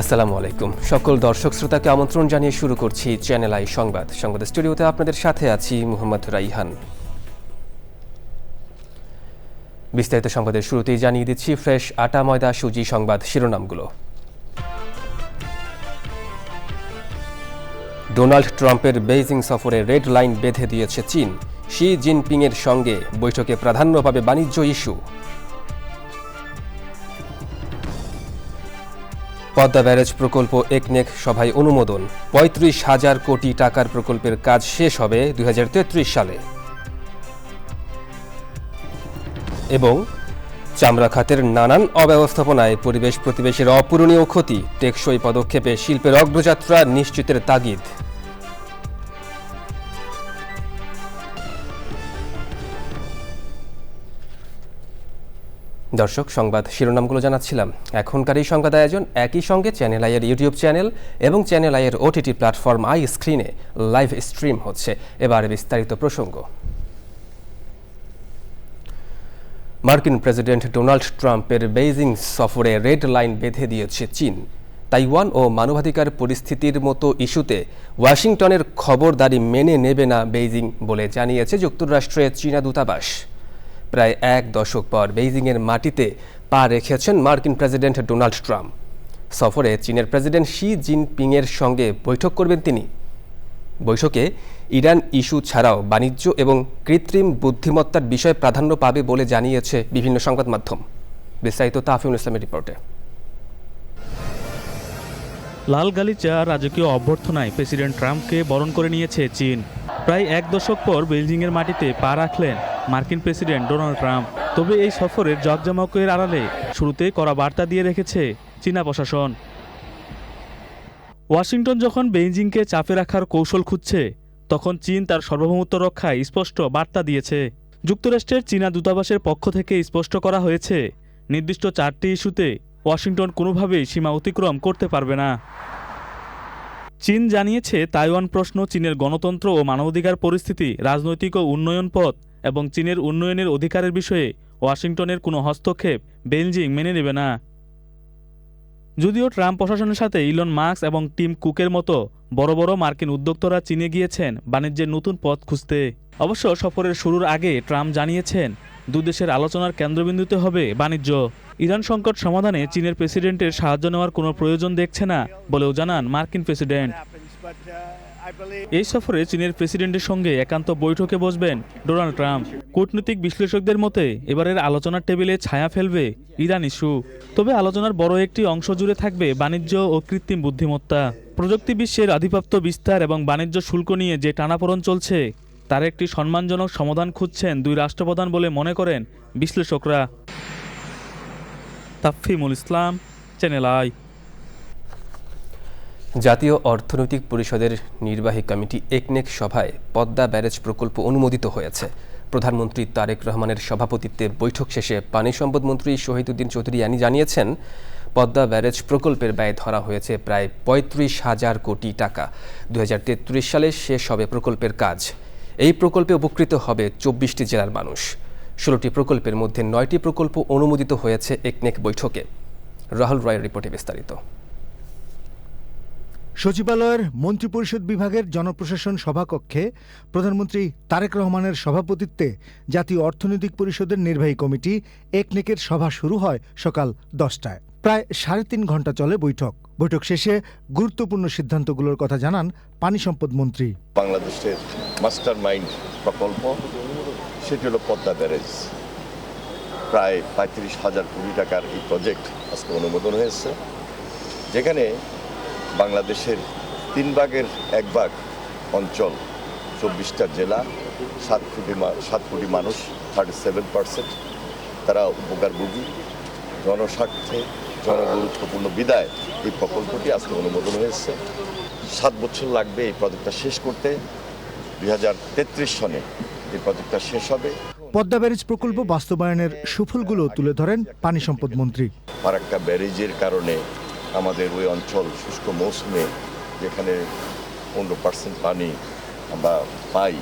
আসসালামু আলাইকুম। সকল দর্শক শ্রোতাকে আমন্ত্রণ জানিয়ে শুরু করছি চ্যানেল আই সংবাদ। সংবাদ স্টুডিওতে আপনাদের সাথে আছি মোহাম্মদ রাইহান। বিস্তারিত সংবাদের শুরুতেই জানিয়ে দিচ্ছি ফ্রেশ আটা ময়দা সুজি সংবাদ শিরোনামগুলো। ডোনাল্ড ট্রাম্পের বেইজিং সফরে রেড লাইন বেঁধে দিয়েছে চীন। শি জিনপিংয়ের সঙ্গে বৈঠকে প্রাধান্য পাবে বাণিজ্য ইস্যু। পদ্মা ব্যারেজ প্রকল্প একনেক সভায় অনুমোদন। ৩৫,০০০ কোটি টাকার প্রকল্পের কাজ শেষ হবে ২০৩৩ সালে। এবং চামড়া খাতের নানান অব্যবস্থাপনায় পরিবেশ প্রতিবেশের অপূরণীয় ক্ষতি, টেকসই পদক্ষেপে শিল্পের অগ্রযাত্রা নিশ্চিতের তাগিদ। দর্শক, সংবাদ শিরোনামগুলো জানাচ্ছিলাম। এখনকার এই সংবাদ আয়োজন একই সঙ্গে চ্যানেল আইয়ের ইউটিউব চ্যানেল এবং চ্যানেল আইয়ের ওটিটি প্ল্যাটফর্ম আই স্ক্রিনে লাইভ স্ট্রিম হচ্ছে। এবার বিস্তারিত প্রসঙ্গ। মার্কিন প্রেসিডেন্ট ডোনাল্ড ট্রাম্পের বেইজিং সফরে রেড লাইন বেঁধে দিয়েছে চীন। তাইওয়ান ও মানবাধিকার পরিস্থিতির মতো ইস্যুতে ওয়াশিংটনের খবরদারি মেনে নেবে না বেইজিং বলে জানিয়েছে যুক্তরাষ্ট্রের চীনা দূতাবাস। প্রায় এক দশক পর বেইজিংয়ের মাটিতে পা রেখেছেন মার্কিন প্রেসিডেন্ট ডোনাল্ড ট্রাম্প। সফরে চীনের প্রেসিডেন্ট শি জিনপিংয়ের সঙ্গে বৈঠক করবেন তিনি। বৈঠকে ইরান ইস্যু ছাড়াও বাণিজ্য এবং কৃত্রিম বুদ্ধিমত্তার বিষয় প্রাধান্য পাবে বলে জানিয়েছে বিভিন্ন সংবাদ মাধ্যম। বিস্তারিত তাফিউল ইসলামের রিপোর্টে। লাল গালিচা রাজকীয় অভ্যর্থনায় প্রেসিডেন্ট ট্রাম্পকে বরণ করে নিয়েছে চীন। প্রায় এক দশক পর বেইজিংয়ের মাটিতে পা রাখলেন মার্কিন প্রেসিডেন্ট ডোনাল্ড ট্রাম্প। তবে এই সফরের জাঁকজমকের আড়ালে শুরুতে কড়া বার্তা দিয়ে রেখেছে চীনা প্রশাসন। ওয়াশিংটন যখন বেইজিংকে চাপে রাখার কৌশল খুঁজছে, তখন চীন তার সার্বভৌমত্ব রক্ষায় স্পষ্ট বার্তা দিয়েছে। যুক্তরাষ্ট্রের চীনা দূতাবাসের পক্ষ থেকে স্পষ্ট করা হয়েছে, নির্দিষ্ট 4টি ইস্যুতে ওয়াশিংটন কোনোভাবেই সীমা অতিক্রম করতে পারবে না। চীন জানিয়েছে, তাইওয়ান প্রশ্ন, চীনের গণতন্ত্র ও মানবাধিকার পরিস্থিতি, রাজনৈতিক ও উন্নয়ন পথ এবং চীনের উন্নয়নের অধিকারের বিষয়ে ওয়াশিংটনের কোনো হস্তক্ষেপ বেইজিং মেনে নেবে না। যদিও ট্রাম্প প্রশাসনের সাথে ইলন মাস্ক এবং টিম কুকের মতো বড় বড় মার্কিন উদ্যোক্তারা চীনে গিয়েছেন বাণিজ্যের নতুন পথ খুঁজতে। অবশ্য সফরের শুরুর আগে ট্রাম্প জানিয়েছেন, দুদেশের আলোচনার কেন্দ্রবিন্দুতে হবে বাণিজ্য। ইরান সংকট সমাধানে চীনের প্রেসিডেন্টের সাহায্য নেওয়ার কোনো প্রয়োজন দেখছে না বলেও জানান মার্কিন প্রেসিডেন্ট। এই সফরে চীনের প্রেসিডেন্টের সঙ্গে একান্ত বৈঠকে বসবেন ডোনাল্ড ট্রাম্প। কূটনৈতিক বিশ্লেষকদের মতে এবারের আলোচনার টেবিলে ছায়া ফেলবে ইরান ইস্যু। তবে আলোচনার বড় একটি অংশ জুড়ে থাকবে বাণিজ্য ও কৃত্রিম বুদ্ধিমত্তা। প্রযুক্তি বিশ্বের আধিপত্য বিস্তার এবং বাণিজ্য শুল্ক নিয়ে যে টানাপোড়েন চলছে, তার একটি সম্মানজনক সমাধান খুঁজছেন দুই রাষ্ট্রপ্রধান বলে মনে করেন বিশ্লেষকরা। তাফিমুল ইসলাম, চ্যানেল আই। জাতীয় অর্থনৈতিক পরিষদের নির্বাহী কমিটি একনেক সভায় পদ্মা ব্যারেজ প্রকল্প অনুমোদিত হয়েছে। প্রধানমন্ত্রী তারেক রহমানের সভাপতিত্বে বৈঠক শেষে পানি সম্পদ মন্ত্রী শহীদুদ্দিন চৌধুরী জানিয়েছেন, পদ্মা ব্যারেজ প্রকল্পের ব্যয় ধরা হয়েছে প্রায় ৩৫,০০০ কোটি টাকা। ২০৩৩ সালে শেষ হবে প্রকল্পের কাজ। এই প্রকল্পে উপকৃত হবে ২৪টি জেলার মানুষ। ১৬টি প্রকল্পের মধ্যে ৯টি প্রকল্প অনুমোদিত হয়েছে একনেক বৈঠকে। রাহুল রায়ের রিপোর্টে বিস্তারিত। সচিবালয়ের মন্ত্রিপরিষদ বিভাগের জনপ্রশাসন সভাকক্ষে প্রধানমন্ত্রী তারেক রহমানের সভাপতিত্বে জাতীয় অর্থনৈতিক পরিষদের নির্বাহী কমিটি একনেকের সভা শুরু হয় সকাল 10টায়। প্রায় ৩.৫ ঘণ্টা চলে বৈঠক শেষে গুরুত্বপূর্ণ সিদ্ধান্তগুলোর কথা জানান পানি সম্পদ মন্ত্রী। বাংলাদেশের মাস্টার মাইন্ড প্রকল্প, সেটি হল পদ্মা ব্যারেজ। প্রায় ৩৫,০০০ কোটি টাকার এই প্রজেক্ট আজকে অনুমোদন হয়েছে, যেখানে বাংলাদেশের 3 ভাগের 1 ভাগ অঞ্চল, 24টা জেলা, 7 কোটি মানুষ, 37% তারা উপকারভোগী। জনস্বার্থে জনগুরুত্বপূর্ণ বিদায় এই প্রকল্পটি আজকে অনুমোদন হয়েছে। 7 বছর লাগবে এই প্রজেক্টটা শেষ করতে। ২০৩৩ সনে এই প্রজেক্টটা শেষ হবে। পদ্মা ব্যারেজ প্রকল্প বাস্তবায়নের সুফলগুলো তুলে ধরেন পানি সম্পদ মন্ত্রী। ফারাক্কা ব্যারেজের কারণে আমাদের ওই অঞ্চল শুষ্ক মৌসুমে, যেখানে 15% পানি আমরা পাই,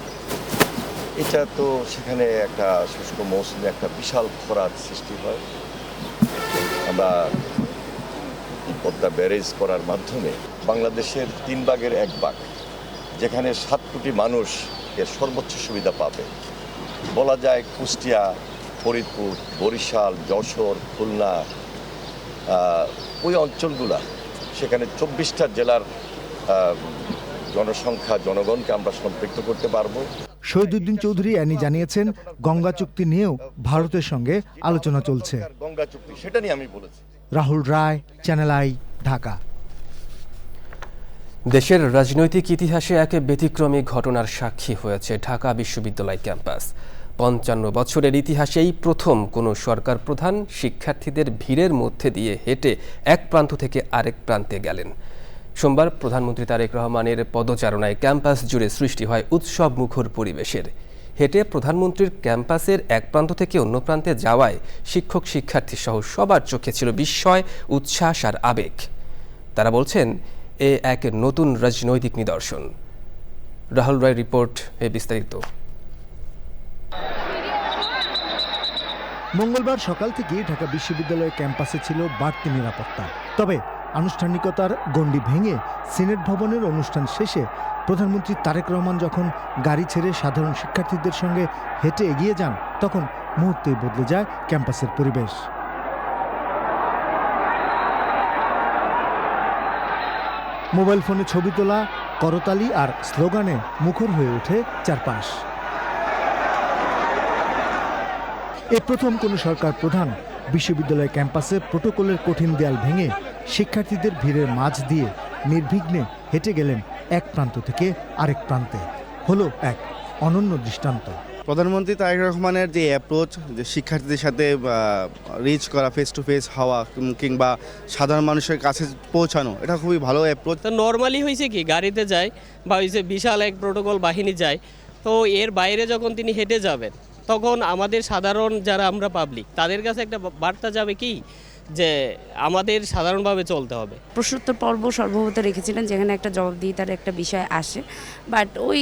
এটা তো সেখানে একটা শুষ্ক মৌসুমে একটা বিশাল খরার সৃষ্টি হয়। আমরা এই পদ্মা ব্যারেজ করার মাধ্যমে বাংলাদেশের 3 ভাগের 1 ভাগ, যেখানে 7 কোটি মানুষ এর সর্বোচ্চ সুবিধা পাবে। বলা যায় কুষ্টিয়া, ফরিদপুর, বরিশাল, যশোর, খুলনা, ওই অঞ্চলগুলা, সেখানে 24টা জেলার জনসংখ্যা, জনগণকে আমরা সম্পৃক্ত করতে পারবো। শহীদুদ্দিন চৌধুরী অ্যানি জানিয়েছেন, গঙ্গা চুক্তি নিয়েও ভারতের সঙ্গে আলোচনা চলছে। গঙ্গা চুক্তি, সেটা নিয়ে আমি বলেছি। Rahul Roy, channel I, Dhaka. দেশের রাজনৈতিক ইতিহাসে এক ব্যতিক্রমী ঘটনার সাক্ষী হয়েছে ঢাকা বিশ্ববিদ্যালয় ক্যাম্পাস। 55 বছরের ইতিহাসেই প্রথম কোনো সরকার প্রধান শিক্ষার্থীদের ভিড়ের মধ্যে দিয়ে হেঁটে এক প্রান্ত থেকে আরেক প্রান্তে গেলেন। সোমবার প্রধানমন্ত্রী তারেক রহমানের পদচারণায় ক্যাম্পাস জুড়ে সৃষ্টি হয় উৎসব মুখর পরিবেশের। হেঁটে প্রধানমন্ত্রীর ক্যাম্পাসের এক প্রান্ত থেকে অন্য প্রান্তে যাওয়ায় শিক্ষক, শিক্ষার্থী সহ সবার চোখে ছিল বিস্ময়, উচ্ছ্বাস আর আবেগ। তারা বলছেন, এ এক নতুন রাজনৈতিক নিদর্শন। রাহুল রায় রিপোর্ট, বিস্তারিত। মঙ্গলবার সকাল থেকে ঢাকা বিশ্ববিদ্যালয় ক্যাম্পাসে ছিল বাড়তি নিরাপত্তা। তবে আনুষ্ঠানিকতার গণ্ডি ভেঙে সিনেট ভবনের অনুষ্ঠান শেষে প্রধানমন্ত্রী তারেক রহমান যখন গাড়ি ছেড়ে সাধারণ শিক্ষার্থীদের সঙ্গে হেঁটে এগিয়ে যান, তখন মুহূর্তেই বদলে যায় ক্যাম্পাসের পরিবেশ। মোবাইল ফোনে ছবি তোলা, করতালি আর স্লোগানে মুখর হয়ে ওঠে চারপাশ। এ প্রথম কোনো সরকার প্রধান বিশ্ববিদ্যালয় ক্যাম্পাসে প্রোটোকলের কঠিন দেয়াল ভেঙে শিক্ষার্থীদের ভিড়ের মাঝ দিয়ে নির্বিঘ্নে হেঁটে গেলেন এক প্রান্ত থেকে আরেক প্রান্তে। হলো এক অনন্য দৃষ্টান্ত। প্রধানমন্ত্রী তারেক রহমানের যে অ্যাপ্রোচ, যে শিক্ষার্থীদের সাথে রিচ করা, ফেস টু ফেস হওয়া কিংবা সাধারণ মানুষের কাছে পৌঁছানো, এটা খুবই ভালো অ্যাপ্রোচ। তো নর্মালি হয়েছে কি, গাড়িতে যায় বা হয়েছে বিশাল এক প্রোটোকল বাহিনী যায়, তো এর বাইরে যখন তিনি হেঁটে যাবেন তখন আমাদের সাধারণ যারা আমরা পাবলিক, তাদের কাছে একটা বার্তা যাবে কি, যে আমাদের সাধারণভাবে চলতে হবে। প্রশ্নোত্তর পর্ব সর্বভূত রেখেছিলেন, যেখানে একটা জবাবদিহিতার একটা বিষয় আসে, বাট ওই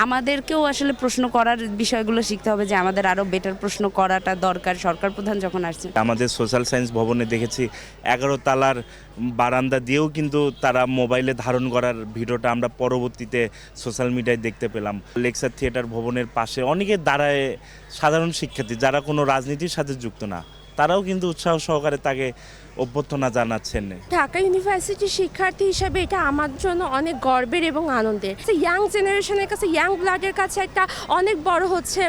আমাদেরকেও আসলে প্রশ্ন করার বিষয়গুলো শিখতে হবে, যে আমাদের আরও বেটার প্রশ্ন করাটা দরকার সরকার প্রধান যখন আসছেন। আমাদের সোশ্যাল সায়েন্স ভবনে দেখেছি 11 তলার বারান্দা দিয়েও কিন্তু তারা মোবাইলে ধারণ করার ভিডিওটা আমরা পরবর্তীতে সোশ্যাল মিডিয়ায় দেখতে পেলাম। লেকচার থিয়েটার ভবনের পাশে অনেকে দাঁড়ায় সাধারণ শিক্ষার্থী যারা কোনো রাজনীতির সাথে যুক্ত না, তারাও কিন্তু উৎসাহ সহকারে তাকে অভ্যর্থনা জানাচ্ছেন। ঢাকা ইউনিভার্সিটির শিক্ষার্থী হিসেবে এটা আমার জন্য অনেক গর্বের এবং আনন্দের। ইয়াং জেনারেশনের কাছে, ইয়াং ব্লাডের কাছে একটা অনেক বড় হচ্ছে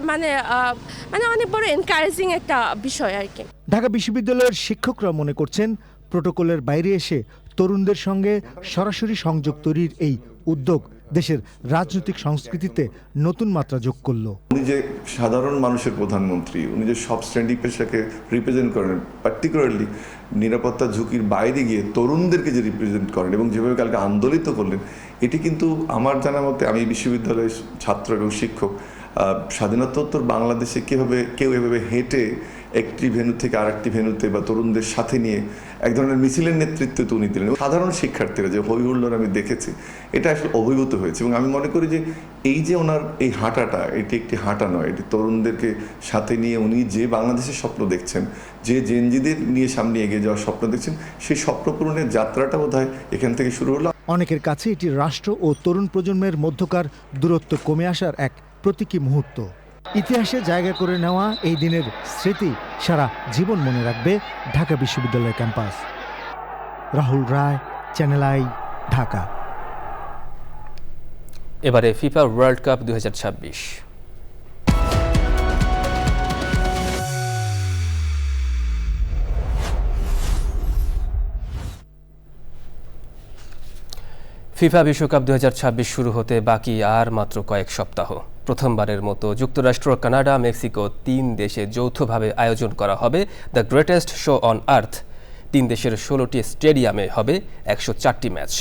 অনেক বড় এনকারেজিং একটা বিষয় আর কি। ঢাকা বিশ্ববিদ্যালয়ের শিক্ষকরা মনে করছেন, প্রোটোকলের বাইরে এসে তরুণদের সঙ্গে সরাসরি সংযোগ তৈরির এই উদ্যোগ দেশের রাজনৈতিক সংস্কৃতিতে নতুন মাত্রা যোগ করল। উনি যে সাধারণ মানুষের প্রধানমন্ত্রী, উনি যে সব শ্রেণী পেশাকে রিপ্রেজেন্ট করেন, পার্টিকুলারলি নিরাপত্তা ঝুঁকির বাইরে গিয়ে তরুণদেরকে যে রিপ্রেজেন্ট করেন এবং যেভাবে কালকে আন্দোলিত করলেন, এটি কিন্তু আমার জানা মতে, আমি বিশ্ববিদ্যালয়ের ছাত্র এবং শিক্ষক, স্বাধীনতোত্তর বাংলাদেশে কেউ এভাবে হেঁটে একটি ভেন্যু থেকে আরেকটি ভেন্যুতে বা তরুণদের সাথে নিয়ে এক ধরনের মিছিলের নেতৃত্ব তো উনি দিলেন। সাধারণ শিক্ষার্থীরা যে হই হুল্লোড় আমি দেখেছি, এটা আসলে অভিভূত হয়েছে। এবং আমি মনে করি যে এই যে ওনার এই হাঁটাটা, এটি একটি হাঁটা নয়, এটি তরুণদেরকে সাথে নিয়ে উনি যে বাংলাদেশের স্বপ্ন দেখছেন, যে জেনজিদের নিয়ে সামনে এগিয়ে যাওয়ার স্বপ্ন দেখছেন, সেই স্বপ্ন পূরণের যাত্রাটা বোধহয় এখান থেকে শুরু হলো। অনেকের কাছে এটি রাষ্ট্র ও তরুণ প্রজন্মের মধ্যকার দূরত্ব কমে আসার এক প্রতীকী মুহূর্ত। ইতিহাসে জায়গা করে নেওয়া এই দিনের স্মৃতি সারা জীবন মনে রাখবে ঢাকা বিশ্ববিদ্যালয় campus. Rahul Roy, channel I, Dhaka. এবারে ফিফা ওয়ার্ল্ড কাপ 2026। ফিফা বিশ্বকাপ 2026 শুরু হতে বাকি আর মাত্র কয়েক সপ্তাহ। প্রথমবারের মতো যুক্তরাষ্ট্র, কানাডা, মেক্সিকো 3 দেশে যৌথভাবে আয়োজন করা হবে the greatest show on earth. 3 দেশের 16টি স্টেডিয়ামে হবে 104টি ম্যাচ।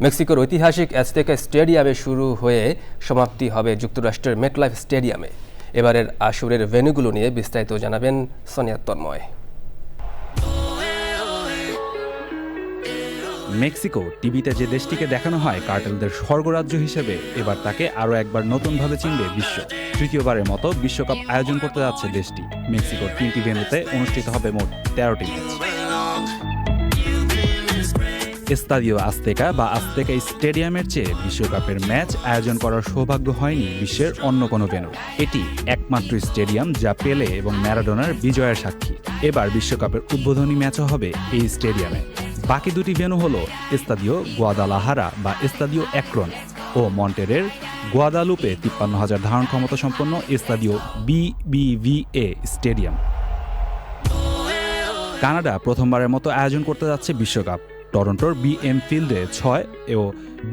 মেক্সিকোর ঐতিহাসিক অ্যাজতেকা স্টেডিয়ামে শুরু হয়ে সমাপ্তি হবে যুক্তরাষ্ট্রের মেটলাইফ স্টেডিয়ামে। এবারের আসরের ভেন্যুগুলো নিয়ে বিস্তারিত জানাবেন সোনিয়া তন্ময়। মেক্সিকো টিভিতে যে দেশটিকে দেখানো হয় কার্টেলদের স্বর্গরাজ্য হিসেবে, এবার তাকে আরও একবার নতুনভাবে চিনবে বিশ্ব। তৃতীয়বারের মতো বিশ্বকাপ আয়োজন করতে যাচ্ছে দেশটি। মেক্সিকোর 3টি ভেন্যুতে অনুষ্ঠিত হবে মোট 13টি ম্যাচ। এস্তাদিও আস্তেকা বা আস্তেকা স্টেডিয়ামের চেয়ে বিশ্বকাপের ম্যাচ আয়োজন করার সৌভাগ্য হয়নি বিশ্বের অন্য কোনো ভেন্যু। এটি একমাত্র স্টেডিয়াম যা পেলে এবং ম্যারাডোনার বিজয়ের সাক্ষী। এবার বিশ্বকাপের উদ্বোধনী ম্যাচও হবে এই স্টেডিয়ামে। বাকি দুটি ভেন্যু হল এস্তাদিও গুয়াদালাহারা বা এস্তাদিও অ্যাক্রন ও মন্টেরের গুয়াদালুপে ৫৩,০০০ ধারণ ক্ষমতা সম্পন্ন এস্তাদিও BBVA স্টেডিয়াম। কানাডা প্রথমবারের মতো আয়োজন করতে যাচ্ছে বিশ্বকাপ। টরন্টোর BM ফিল্ডে ৬ ও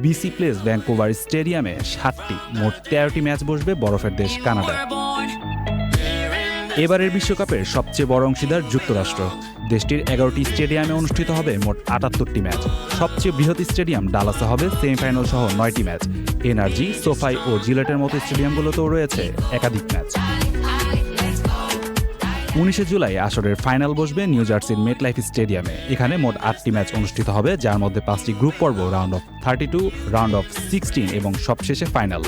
BC প্লেস ভ্যাঙ্কুভার স্টেডিয়ামে ৭টি, মোট ১৩টি ম্যাচ বসবে বরফের দেশ কানাডায়। এবারের বিশ্বকাপের সবচেয়ে বড় অংশীদার যুক্তরাষ্ট্র। দেশটির ১১টি স্টেডিয়ামে অনুষ্ঠিত হবে মোট ৭৮টি ম্যাচ। সবচেয়ে বৃহৎ স্টেডিয়াম ডালাসে হবে সেমিফাইনাল সহ ৯টি ম্যাচ। এনার্জি, সোফাই ও জিলেটের মতো স্টেডিয়ামগুলোতেও রয়েছে একাধিক ম্যাচ। ১৯শে জুলাই আসরের ফাইনাল বসবে নিউ জার্সির মেটলাইফ স্টেডিয়ামে। এখানে মোট ৮টি ম্যাচ অনুষ্ঠিত হবে, যার মধ্যে ৫টি গ্রুপ পর্ব, রাউন্ড অফ ৩২, রাউন্ড অফ 16 এবং সবশেষে ফাইনাল।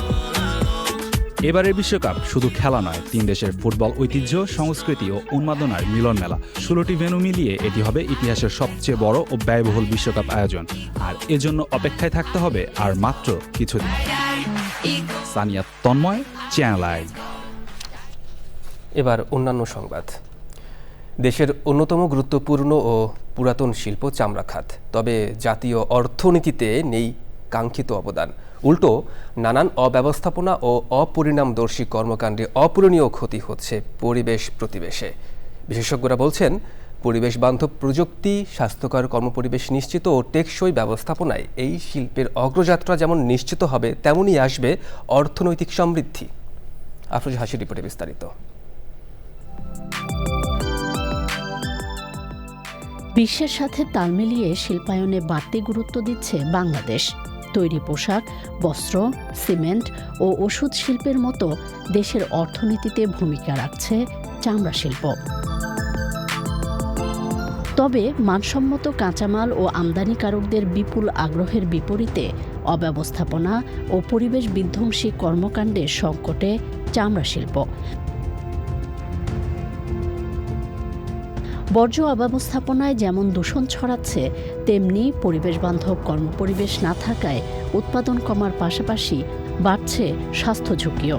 এবারের বিশ্বকাপ শুধু খেলা নয়, ৩ দেশের ফুটবল ঐতিহ্য, সংস্কৃতি ও উন্মাদনার মিলন মেলা। ১৬টি ভেন্যু মিলিয়ে এটি হবে ইতিহাসের সবচেয়ে বড় ও ব্যয়বহুল বিশ্বকাপ আয়োজন। আর এজন্য অপেক্ষায় থাকতে হবে আর মাত্র কিছুদিন। Sania Tanmoy, channel I. এবার অন্যান্য সংবাদ। দেশের অন্যতম গুরুত্বপূর্ণ ও পুরাতন শিল্প চামড়া খাত, তবে জাতীয় অর্থনীতিতে নেই কাঙ্ক্ষিত অবদান। উল্টো নানান অব্যবস্থাপনা ও অপরিণামদর্শী কর্মকাণ্ডে অপূরণীয় ক্ষতি হচ্ছে পরিবেশ প্রতিবেশে। বিশেষজ্ঞরা বলছেন, পরিবেশ বান্ধব প্রযুক্তি, স্বাস্থ্যকর কর্মপরিবেশ নিশ্চিত ও টেকসই ব্যবস্থাপনায় এই শিল্পের অগ্রযাত্রা যেমন নিশ্চিত হবে, তেমনই আসবে অর্থনৈতিক সমৃদ্ধি। আফরোজ হাসির রিপোর্টে বিস্তারিত। বিশ্বের সাথে তাল মিলিয়ে শিল্পায়নে বাড়তি গুরুত্ব দিচ্ছে বাংলাদেশ। তৈরি পোশাক, বস্ত্র, সিমেন্ট ও ওষুধ শিল্পের মতো দেশের অর্থনীতিতে ভূমিকা রাখছে চামড়া শিল্প। তবে মানসম্মত কাঁচামাল ও আমদানিকারকদের বিপুল আগ্রহের বিপরীতে অব্যবস্থাপনা ও পরিবেশ বিধ্বংসী কর্মকাণ্ডের সংকটে চামড়া শিল্প। বর্জ্য অব্যবস্থাপনায় যেমন দূষণ ছড়াচ্ছে, তেমনি পরিবেশবান্ধব কর্মপরিবেশ না থাকায় উৎপাদন কমার পাশাপাশি বাড়ছে স্বাস্থ্য ঝুঁকিও।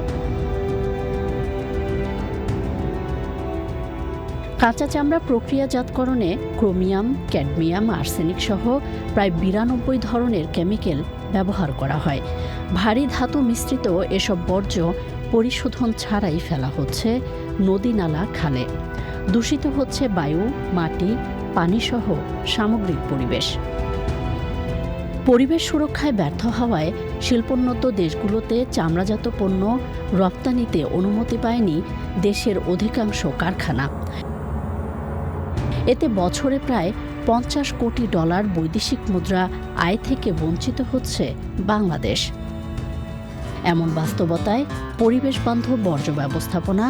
কাঁচা চামড়া প্রক্রিয়াজাতকরণে ক্রোমিয়াম, ক্যাডমিয়াম, আর্সেনিক সহ প্রায় ৯২ ধরনের কেমিক্যাল ব্যবহার করা হয়। ভারী ধাতু মিশ্রিত এসব বর্জ্য পরিশোধন ছাড়াই ফেলা হচ্ছে নদী, নালা, খালে। দূষিত হচ্ছে বায়ু, মাটি, পানিসহ সামগ্রিক পরিবেশ। পরিবেশ সুরক্ষায় ব্যর্থ হওয়ায় শিল্পোন্নত দেশগুলোতে চামড়াজাত পণ্য রপ্তানিতে অনুমতি পায়নি দেশের অধিকাংশ কারখানা। এতে বছরে প্রায় $৫০ কোটি বৈদেশিক মুদ্রা আয় থেকে বঞ্চিত হচ্ছে বাংলাদেশ। এমন বাস্তবতায় পরিবেশ বান্ধব বর্জ্য ব্যবস্থাপনা,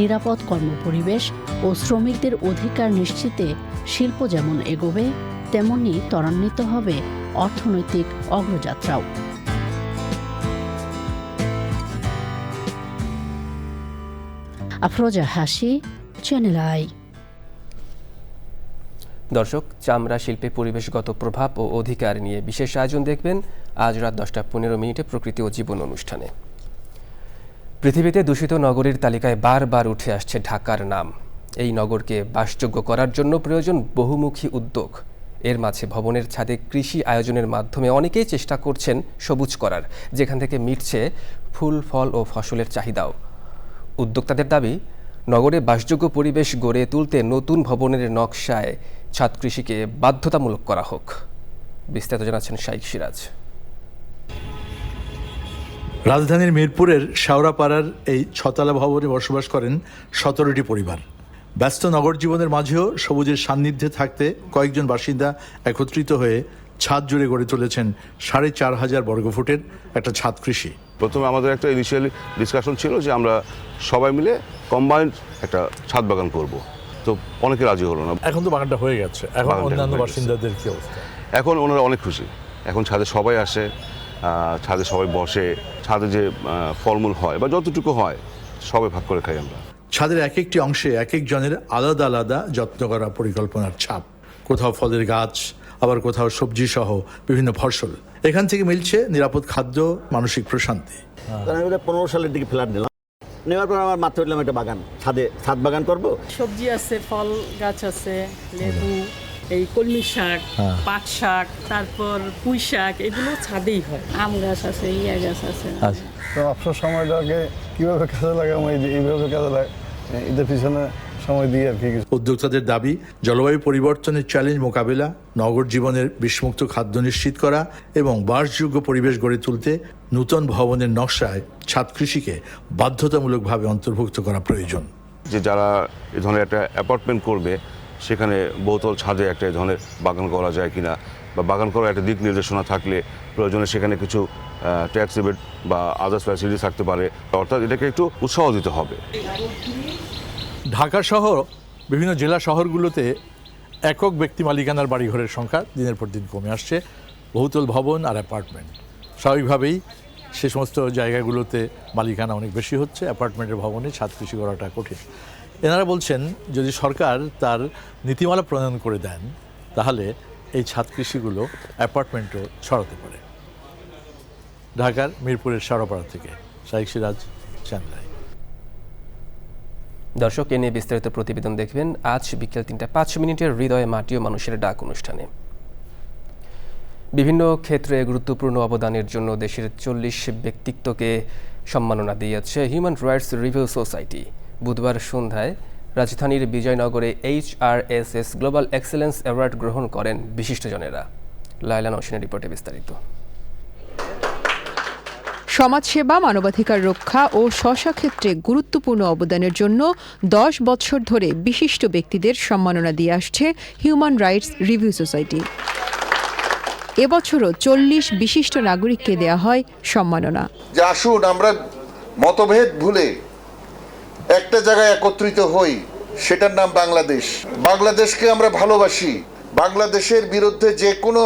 নিরাপদ কর্মপরিবেশ ও শ্রমিকদের অধিকার নিশ্চিতে শিল্প যেমন এগোবে, তেমনি ত্বরান্বিত হবে অর্থনৈতিক অগ্রযাত্রাও। আফরোজা হাসি, চ্যানেল আই। দর্শক, চামড়া শিল্পে পরিবেশগত প্রভাব ও অধিকার নিয়ে বিশেষ আয়োজন দেখবেন আজ রাত ১০টা ১৫ প্রকৃতি ও জীবন অনুষ্ঠানে। পৃথিবীতে দূষিত নগরীর তালিকায় বারবার উঠে আসছে ঢাকার নাম। এই নগরকে বাসযোগ্য করার জন্য প্রয়োজন বহুমুখী উদ্যোগ। এর মাঝে ভবনের ছাদে কৃষি আয়োজনের মাধ্যমে অনেকেই চেষ্টা করছেন সবুজ করার, যেখান থেকে মিটছে ফুল, ফল ও ফসলের চাহিদাও। উদ্যোক্তাদের দাবি, নগরে বাসযোগ্য পরিবেশ গড়ে তুলতে নতুন ভবনের নকশায় ছাদ কৃষিকে বাধ্যতামূলক করা হোক। বিস্তারিত জানাচ্ছেন শাইখ সিরাজ। রাজধানীর মিরপুরের শাওরাপাড়ার এই ৬তলা ভবনে বসবাস করেন ১৭টি পরিবার। ব্যস্ত নগর জীবনের মাঝেও সবুজের সান্নিধ্যে থাকতে কয়েকজন বাসিন্দা একত্রিত হয়ে ছাদ জুড়ে গড়ে তুলেছেন ৪,৫০০ বর্গফুটের একটা ছাদ কৃষি। প্রথমে আমাদের একটা ইনিশিয়ালি ডিসকাশন ছিল যে আমরা সবাই মিলে কম্বাইন্ড একটা ছাদ বাগান করব, তো অনেকে রাজি হলো না। এখন তো বাগানটা হয়ে গেছে, এখন অন্যান্য বাসিন্দাদের কি অবস্থা? এখন ওনারা অনেক খুশি, এখন ছাদে সবাই আসে, ছাদে সবাই বসে, ছাদে যে ফলমূল হয় বা যতটুকু হয় সবাই ভাগ করে খাই আমরা। ছাদের এক একটি অংশে এক একজনের আলাদা আলাদা যত্ন করা পরিকল্পনার ছাপ। কোথাও ফলের গাছ, আবার কোথাও সবজি সহ বিভিন্ন ফসল। এখান থেকে মিলছে নিরাপদ খাদ্য, মানসিক প্রশান্তি। আমি 15 সালের দিকে ফ্ল্যাট নিলাম, নেওয়ার পর আমার মাত্র হইলাম একটা বাগান, ছাদ বাগান করব। সবজি আছে, ফল গাছ আছে, লেবু, এই কলমি শাক, পাট শাক, তারপর পুঁই শাক, এগুলো ছাদেই হয়। আম গাছ আছে, ইয়া গাছ আছে। তো অবসর সময়টাকে কীভাবে কাজে লাগাম, এইভাবে কাজে লাগাই, এদের পিছনে সময় দিয়ে আর কি। উদ্যোক্তাদের দাবি, জলবায়ু পরিবর্তনের চ্যালেঞ্জ মোকাবেলা, নগর জীবনের বিষমুক্ত খাদ্য নিশ্চিত করা এবং বাসযোগ্য পরিবেশ গড়ে তুলতে নূতন ভবনের নকশায় ছাদ কৃষিকে বাধ্যতামূলকভাবে অন্তর্ভুক্ত করা প্রয়োজন। যে যারা এই ধরনের একটা অ্যাপার্টমেন্ট করবে, সেখানে বহুতল ছাদে একটা এই ধরনের বাগান করা যায় কিনা, বা বাগান করার একটা দিক নির্দেশনা থাকলে প্রয়োজনে সেখানে কিছু ট্যাক্স রিবেট বা আদার্স ফ্যাসিলিটি থাকতে পারে, অর্থাৎ এটাকে একটু উৎসাহ দিতে হবে। ঢাকা সহ বিভিন্ন জেলা শহরগুলোতে একক ব্যক্তি মালিকানার বাড়িঘরের সংখ্যা দিনের পর দিন কমে আসছে। বহুতল ভবন আর অ্যাপার্টমেন্ট, স্বাভাবিকভাবেই সে সমস্ত জায়গাগুলোতে মালিকানা অনেক বেশি হচ্ছে, অ্যাপার্টমেন্টের ভবনে ছাদ কৃষি করাটা কঠিন। এনারা বলছেন যদি সরকার তার নীতিমালা প্রণয়ন করে দেন, তাহলে এই ছাদ কৃষিগুলো অ্যাপার্টমেন্টও ছড়াতে পারে। ঢাকার মিরপুরের শাওরাপাড়া থেকে শাইখ সিরাজ, চ্যানেল আই। দর্শক, এ নিয়ে বিস্তারিত প্রতিবেদন দেখবেন আজ বিকেল 3:05 হৃদয়ে মাটি ও মানুষের ডাক অনুষ্ঠানে। বিভিন্ন ক্ষেত্রে গুরুত্বপূর্ণ অবদানের জন্য দেশের 40 ব্যক্তিত্বকে সম্মাননা দিয়েছে হিউম্যান রাইটস রিভিউ সোসাইটি। বুধবার সন্ধ্যায় রাজধানীর বিজয়নগরে HRSS গ্লোবাল এক্সেলেন্স অ্যাওয়ার্ড গ্রহণ করেন বিশিষ্টজনেরা। লায়লা নওশিনের রিপোর্টে বিস্তারিত। সমাজসেবা, মানবাধিকার রক্ষা ও ক্ষেত্রে গুরুত্বপূর্ণ অবদানের জন্য 10 বছর ধরে বিশিষ্ট ব্যক্তিদের সম্মাননা দিয়ে আসছে হিউম্যান রাইটস রিভিউ সোসাইটি। এবছরও 40 বিশিষ্ট নাগরিককে দেয়া হয় সম্মাননা। যে আসুন আমরা মতভেদ ভুলে একটা জায়গায় একত্রিত হই, সেটার নাম বাংলাদেশ। বাংলাদেশকে আমরা ভালোবাসি। বাংলাদেশের বিরুদ্ধে যে কোনো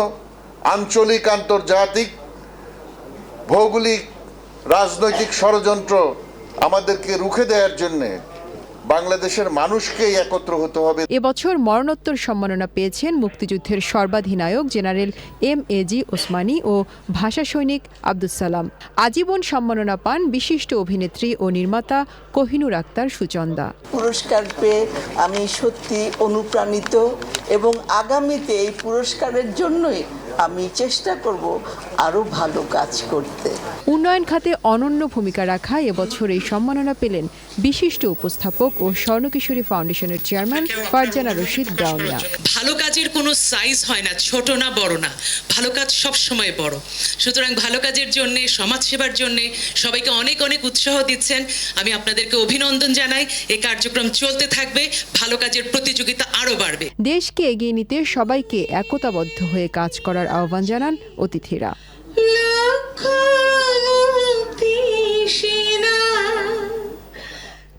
আঞ্চলিক, আন্তর্জাতিক, ভৌগোলিক, রাজনৈতিক ষড়যন্ত্র আমাদেরকে রুখে দেওয়ার জন্য বাংলাদেশের মানুষকেই একত্র হতে হবে। এবছর মরণোত্তর সম্মাননা পেয়েছেন মুক্তিযুদ্ধের সর্বাধিনায়ক জেনারেল MAG ওসমানী ও ভাষা সৈনিক আব্দুস সালাম। আজীবন সম্মাননা পান বিশিষ্ট অভিনেত্রী ও নির্মাতা কোহিনুর আক্তার সুচন্দা। পুরস্কার পেয়ে আমি সত্যি অনুপ্রাণিত এবং আগামীতে এই পুরস্কারের জন্যই আমি চেষ্টা করব আরও ভালো কাজ করতে। উন্নয়ন খাতে অনন্য ভূমিকা রাখায় এবছর এই সম্মাননা পেলেন বিশিষ্ট উপস্থাপক ও স্বর্ণকিশোরী ফাউন্ডেশনের চেয়ারম্যান ফারজানা রশিদ ব্রাউনিয়া। ভালো কাজের কোনো সাইজ হয় না, ছোট না বড় না, ভালো কাজ সব সময় বড়। সুতরাং ভালো কাজের জন্য, সমাজসেবার জন্য সবাইকে অনেক অনেক উৎসাহ দিচ্ছেন। আমি আপনাদেরকে অভিনন্দন জানাই। এই কার্যক্রম চলতে থাকবে, ভালো কাজের প্রতিযোগিতা আরও বাড়বে। দেশকে এগিয়ে নিতে সবাইকে একতাবদ্ধ হয়ে কাজ করার আহ্বান জানান অতিথিরা।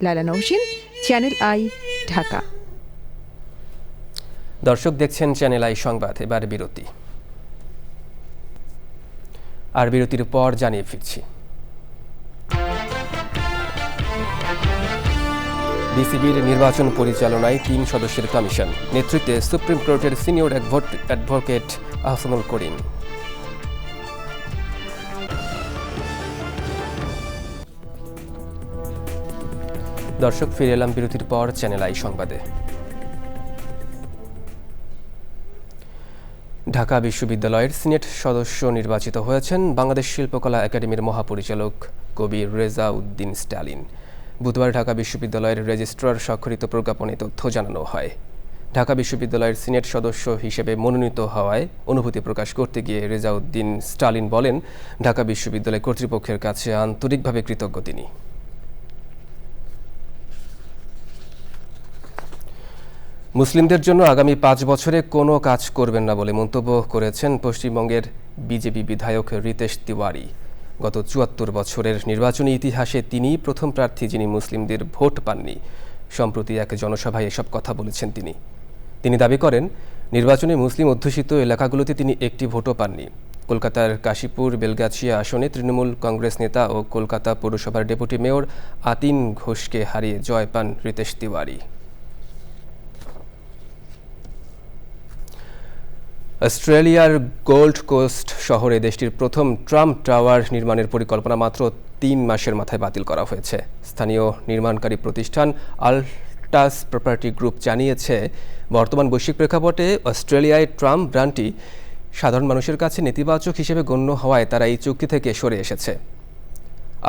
Laila Nowshin, channel I, Dhaka. দর্শক দেখছেন চ্যানেল আই সংবাদ। এবার বিরতি, আর বিরতির পর জানিয়ে ফিরছি। বিসিবির নির্বাচন পরিচালনায় 3 সদস্যের কমিশন, নেতৃত্বে সুপ্রিম কোর্টের সিনিয়র অ্যাডভোকেট আহসানুল করিম। দর্শক, ফিরে এলাম বিরতির পর চ্যানেল আই সংবাদে। ঢাকা বিশ্ববিদ্যালয়ের সিনেট সদস্য নির্বাচিত হয়েছেন বাংলাদেশ শিল্পকলা একাডেমির মহাপরিচালক কবি রেজা উদ্দিন স্ট্যালিন। বুধবার ঢাকা বিশ্ববিদ্যালয়ের রেজিস্ট্রার স্বাক্ষরিত প্রজ্ঞাপনে তথ্য জানানো হয়। ঢাকা বিশ্ববিদ্যালয়ের সিনেট সদস্য হিসেবে মনোনীত হওয়ায় অনুভূতি প্রকাশ করতে গিয়ে রেজা উদ্দিন স্ট্যালিন বলেন, ঢাকা বিশ্ববিদ্যালয় কর্তৃপক্ষের কাছে আন্তরিকভাবে কৃতজ্ঞ তিনি। মুসলিমদের জন্য আগামী 5 বছরে কোনো কাজ করবেন না বলে মন্তব্য করেছেন পশ্চিমবঙ্গের বিজেপি বিধায়ক রিতেশ তিওয়ারি। গত 74 বছরের নির্বাচনী ইতিহাসে তিনি প্রথম প্রার্থী যিনি মুসলিমদের ভোট পাননি। সম্প্রতি এক জনসভায় এসব কথা বলেছেন তিনি দাবি করেন, নির্বাচনে মুসলিম অধ্যুষিত এলাকাগুলোতে তিনি একটি ভোটও পাননি। কলকাতার কাশীপুর বেলগাছিয়া আসনে তৃণমূল কংগ্রেস নেতা ও কলকাতা পৌরসভার ডেপুটি মেয়র আতিন ঘোষকে হারিয়ে জয় পান রিতেশ তিওয়ারি। অস্ট্রেলিয়ার গোল্ড কোস্ট শহরে দেশটির প্রথম ট্রাম্প টাওয়ার নির্মাণের পরিকল্পনা মাত্র 3 মাসের মাথায় বাতিল করা হয়েছে। স্থানীয় নির্মাণকারী প্রতিষ্ঠান আল্টাস প্রপার্টি গ্রুপ জানিয়েছে, বর্তমান বৈশ্বিক প্রেক্ষাপটে অস্ট্রেলিয়ায় ট্রাম্প ব্র্যান্ডটি সাধারণ মানুষের কাছে নেতিবাচক হিসেবে গণ্য হওয়ায় তারা এই চুক্তি থেকে সরে এসেছে।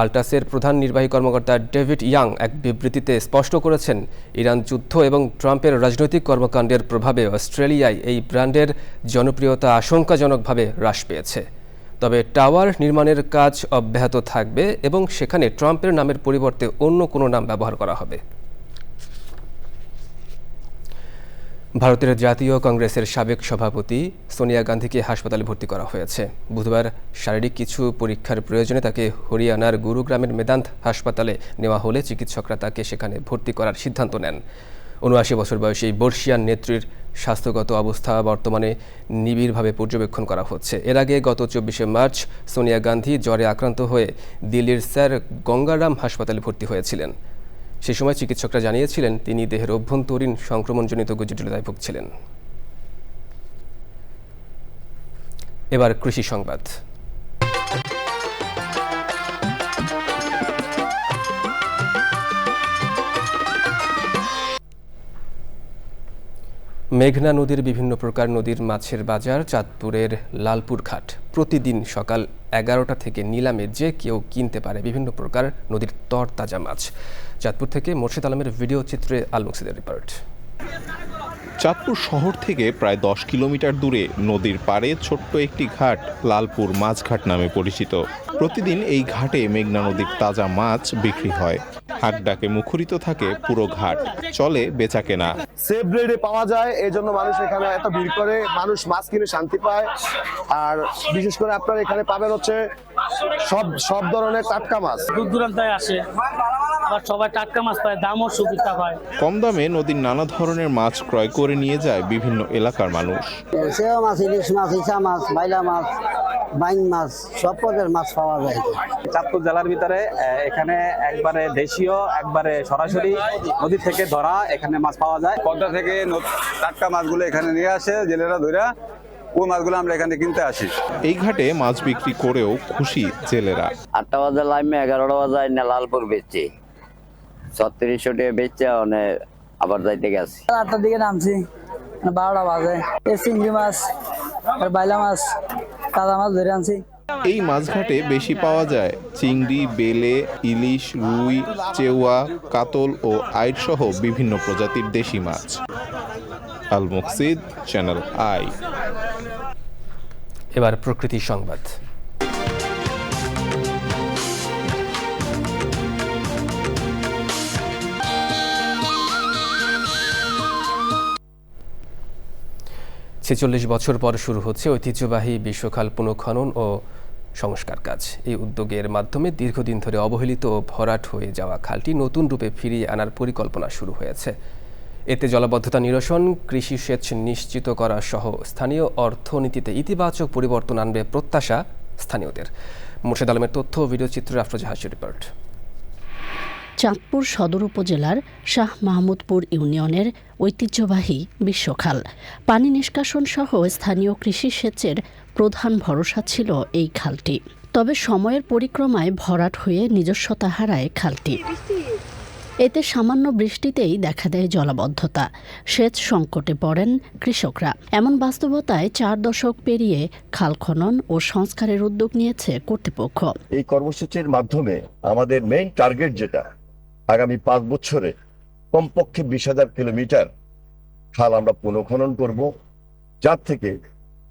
আল্টাসের প্রধান নির্বাহী কর্মকর্তা ডেভিড ইয়াং এক বিবৃতিতে স্পষ্ট করেছেন, ইরান যুদ্ধ এবং ট্রাম্পের রাজনৈতিক কর্মকাণ্ডের প্রভাবে অস্ট্রেলিয়ায় এই ব্র্যান্ডের জনপ্রিয়তা আশঙ্কাজনকভাবে হ্রাস পেয়েছে। তবে টাওয়ার নির্মাণের কাজ অব্যাহত থাকবে এবং সেখানে ট্রাম্পের নামের পরিবর্তে অন্য কোনো নাম ব্যবহার করা হবে। ভারতের জাতীয় কংগ্রেসের সাবেক সভাপতি সোনিয়া গান্ধীকে হাসপাতালে ভর্তি করা হয়েছে। বুধবার শারীরিক কিছু পরীক্ষার প্রয়োজনে তাকে হরিয়ানার গুরুগ্রামের মেদান্ত হাসপাতালে নেওয়া হলে চিকিৎসকরা তাকে সেখানে ভর্তি করার সিদ্ধান্ত নেন। ৭৯ বছর বয়সী এই বর্ষিয়ান নেত্রীর স্বাস্থ্যগত অবস্থা বর্তমানে নিবিড়ভাবে পর্যবেক্ষণ করা হচ্ছে। এর আগে গত ২৪শে মার্চ সোনিয়া গান্ধী জ্বরে আক্রান্ত হয়ে দিল্লির স্যার গঙ্গারাম হাসপাতালে ভর্তি হয়েছিলেন। সে সময় চিকিৎসকরা জানিয়েছিলেন তিনি দেহের অভ্যন্তরীণ সংক্রমণজনিত জটিলতায় ভুগছিলেন। এবার কৃষি সংবাদ। মেঘনা নদীর বিভিন্ন প্রকার নদীর মাছের বাজার চাঁদপুরের লালপুর ঘাট। প্রতিদিন সকাল 11টা থেকে নিলামে যে কেউ কিনতে পারে বিভিন্ন প্রকার নদীর তরতাজা মাছ। চাঁদপুর থেকে মোর্শেদ আলমের ভিডিও চিত্রে আল মুকসিদের রিপোর্ট। চাঁদপুর শহর থেকে প্রায় 10 কিলোমিটার দূরে নদীর পাড়ে ছোট্ট একটি ঘাট লালপুর মাছঘাট নামে পরিচিত। প্রতিদিন এই ঘাটে মেঘনা নদীর তাজা মাছ বিক্রি হয়। হাট ডাকে মুখরিত থাকে পুরো ঘাট, চলে বেচা কেনা। সেফ রেটে পাওয়া যায়, এই জন্য মানুষ এখানে এত ভিড় করে, মানুষ মাছ কিনে শান্তি পায়। আর বিশেষ করে আপনার এখানে পাবেন হচ্ছে সব ধরনের টাটকা মাছ। দূর দূরান্তায় আসে, আবার সবাই টাটকা মাছ পায়, দামও সুবিধা পায়। কম দামে নদীর নানা ধরনের মাছ ক্রয় করে নিয়ে যায় বিভিন্ন এলাকার মানুষ। সেও মাছ, ইলিশ মাছ, ইচা মাছ, বাইলা মাছ, বাইং মাছ, সব পদের মাছ পাওয়া যায়। চাঁদপুর জেলার ভিতরে এখানে একবারে দেশীয়, একবারে সরাসরি নদী থেকে ধরা এখানে মাছ পাওয়া যায়। পদ্মা থেকে টাটকা মাছগুলো এখানে নিয়ে আসে জেলেরা ধরে, ওই মাছগুলো আমরা এখানে কিনতে আসি। এই ঘাটে মাছ বিক্রি করেও খুশি জেলেরা। 8টা বাজে লাইমে 11টা বাজে লালপুর বেচছে, 3600 টাকা বেচছে, আবার যাইতে গেছে। 8টার দিকে নামছি, 12টা বাজে। চিংড়ি মাছ আর বাইলা মাছ, তাজা মাছ ধরে আনছি। এই মাছঘাটে বেশি পাওয়া যায় চিংড়ি, বেলে, ইলিশ, রুই, চেওয়া, কাতল ও আইড় সহ বিভিন্ন প্রজাতির দেশি মাছ। আল মুকসিদ, চ্যানেল আই। এবার প্রকৃতি সংবাদ। ছেচল্লিশ বছর পর শুরু হচ্ছে ঐতিহ্যবাহী বিশ্বখাল পুনঃখনন ও সংস্কার কাজ। এই উদ্যোগের মাধ্যমে দীর্ঘদিন ধরে অবহেলিত ও ভরাট হয়ে যাওয়া খালটি নতুন রূপে ফিরিয়ে আনার পরিকল্পনা শুরু হয়েছে। এতে জলাবদ্ধতা নিরসন, কৃষি সেচ নিশ্চিত করা সহ স্থানীয় অর্থনীতিতে ইতিবাচক পরিবর্তন আনবে প্রত্যাশা স্থানীয়দের। মোর্শেদ আলমের তথ্য ও ভিডিও চিত্রে আফরোজা হাসির রিপোর্ট। চাঁদপুর সদর উপজেলার শাহ মাহমুদপুর ইউনিয়নের ঐতিহ্যবাহী বিশ্বখাল। পানি নিষ্কাশন সহ স্থানীয় কৃষি সেচের প্রধান ভরসা ছিল এই খালটি। তবে সময়ের পরিক্রমায় ভরাট হয়ে নিজস্বতা হারায় খালটি। এতে সামান্য বৃষ্টিতেই দেখা দেয় জলাবদ্ধতা, সেচ সংকটে পড়েন কৃষকরা। এমন বাস্তবতায় 4 দশক পেরিয়ে খাল খনন ও সংস্কারের উদ্যোগ নিয়েছে কর্তৃপক্ষ। এই কর্মসূচির মাধ্যমে আমাদের মেইন টার্গেট যেটা, আগামী 5 বছরে কমপক্ষে 20,000 কিলোমিটার খাল আমরা পুনঃখনন করব, যার থেকে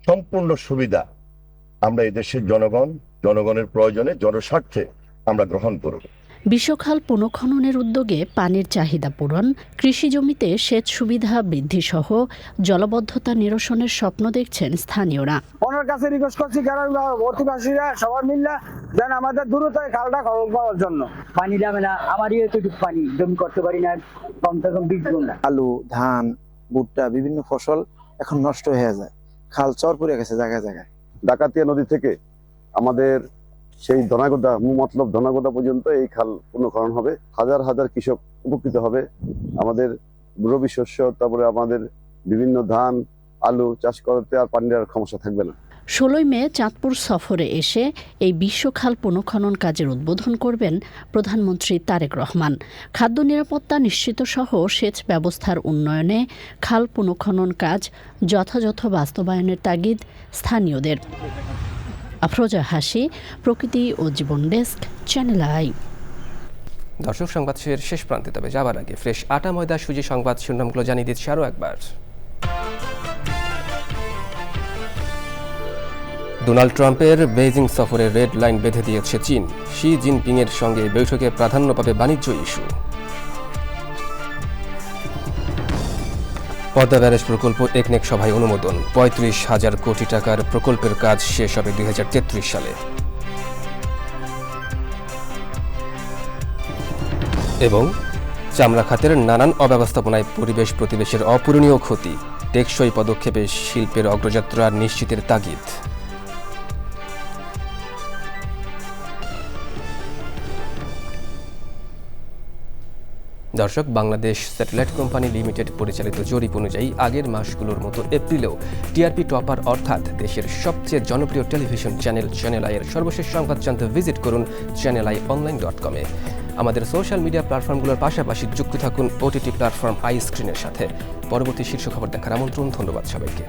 সম্পূর্ণ সুবিধা আমরা এই দেশের জনগণের প্রয়োজনে, জনস্বার্থে আমরা গ্রহণ করব। বিশ্বখাল পুনঃখননের উদ্যোগে পানির চাহিদা পূরণ, কৃষি জমিতে সেচ সুবিধা বৃদ্ধি সহ জলাবদ্ধতা নিরসনের স্বপ্ন দেখছেন স্থানীয়রা। ওনার কাছে রিকোয়েস্ট করছি, কারণ অধিবাসীরা সবার মিললে দেন আমাদের দ্রুত খালটা খনন করার জন্য। পানি যাবে না, আমারই এতটুকু পানি জমি করতে পারি না, কমসে কম 20 গুণ। আলু, ধান, ভুট্টা বিভিন্ন ফসল এখন নষ্ট হয়ে যায়, খাল চর পড়ে গেছে জায়গায় জায়গায়। ডাকাতিয়া নদী থেকে আমাদের সেই ধনাগোদা পর্যন্ত এই খাল পুনঃখনন হবে। হাজার হাজার কৃষক উপকৃত হবে। আমাদের রবি শস্য, তারপরে আমাদের বিভিন্ন ধান, আলু চাষ করতে আর পানির সমস্যা থাকবে না। 16 মে চাঁদপুর সফরে এসে এই বিশ্বখাল পুনঃখনন কাজের উদ্বোধন করবেন প্রধানমন্ত্রী তারেক রহমান। খাদ্য নিরাপত্তা নিশ্চিত সহ সেচ ব্যবস্থার উন্নয়নে খাল পুনঃখনন কাজ যথাযথ বাস্তবায়নের তাগিদ স্থানীয়দের। আফরোজা হাসি, প্রকৃতি ও জীবন ডেস্ক, চ্যানেল আই। দর্শক, সংবাদ শেষ প্রান্তে, তবে যাবার আগে ফ্রেশ আটা ময়দা সুজি সংবাদ শিরোনামগুলো জানিয়ে দিচ্ছি আরও একবার। ডোনাল্ড ট্রাম্পের বেইজিং সফরে রেড লাইন বেঁধে দিয়েছে চীন। শি জিনপিংয়ের সঙ্গে বৈঠকে প্রাধান্য পাবে বাণিজ্য ইস্যু। পদ্মা ব্যারেজ প্রকল্প একনেক সভায় অনুমোদন। 35,000 কোটি টাকার প্রকল্পের কাজ শেষ হবে 2033 সালে। এবং চামড়া খাতের নানান অব্যবস্থাপনায় পরিবেশ প্রতিবেশের অপূরণীয় ক্ষতি। টেকসই পদক্ষেপে শিল্পের অগ্রযাত্রা নিশ্চিতের তাগিদ। দর্শক, বাংলাদেশ স্যাটেলাইট কোম্পানি লিমিটেড পরিচালিত জরিপ অনুযায়ী আগের মাসগুলোর মতো এপ্রিলেও টিআরপি টপার অর্থাৎ দেশের সবচেয়ে জনপ্রিয় টেলিভিশন চ্যানেল আইয়ের সর্বশেষ সংবাদ জানতে ভিজিট করুন channelionline.com-এ। আমাদের সোশ্যাল মিডিয়া প্ল্যাটফর্মগুলোর পাশাপাশি যুক্ত থাকুন ওটিটি প্ল্যাটফর্ম আই স্ক্রিনের সাথে। পরবর্তী শীর্ষ খবর দেখার আমন্ত্রণ। ধন্যবাদ সবাইকে।